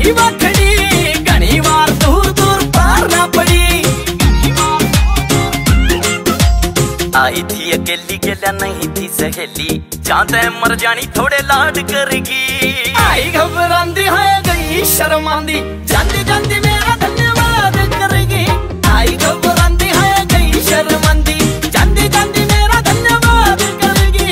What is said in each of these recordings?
ही वखड़ी घनी बार दूर दूर पार ना पड़ी। आई थी अकेली गेला नहीं थी सहेली, जाते मर जानी थोड़े लाड करगी। आई घबरांदी है गई शर्मांदी, जाती जाती मेरा धन्यवाद करेगी। आई घबरांदी है गई शर्मांदी, जाती जाती मेरा धन्यवाद करेगी।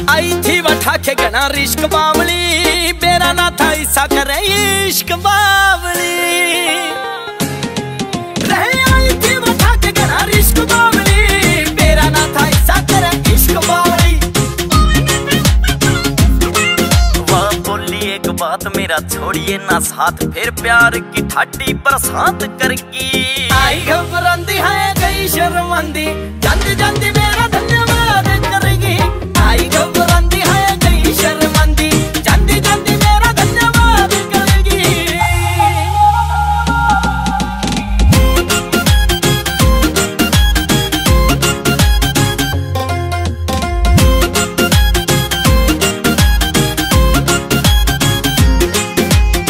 आई थी वठा के गना रिश्क बावली, बेरा ना था ऐसा करे इश्क बावली। रहे आई थी वठा के गना रिश्क बावली, बेरा ना था ऐसा करे इश्क बावली। वाह बोली एक बात मेरा छोड़िए ना साथ, फिर प्यार की ठाटी बरसात करगी। आई घबरांदी है गई शर्मांदी, जाती जाती मेरा धन्यवाद करेगी। आई घबरांदी है गई शर्मांदी, जाती जाती मेरा धन्यवाद करेगी।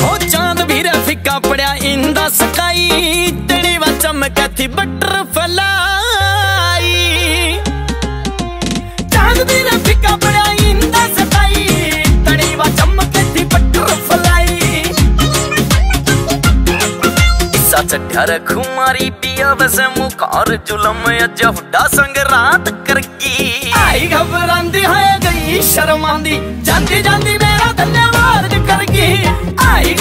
ओ चांद भी रे फिक्का पड़ा इंदा सकाई, तेरी वा चमक थी बटरफ्लाई। चांद भी रे फिक्का पड़ा इंदा सकाई, तेरी वा चमक थी बटरफ्लाई। इसा चढ़ा रखू मारी पिया वैसे मुखार जुलम अजा हुड्डा संग रात करगी। आई घबरांदी है गई शर्मांदी, जाती जाती मेरा धन्यवाद करगी। आई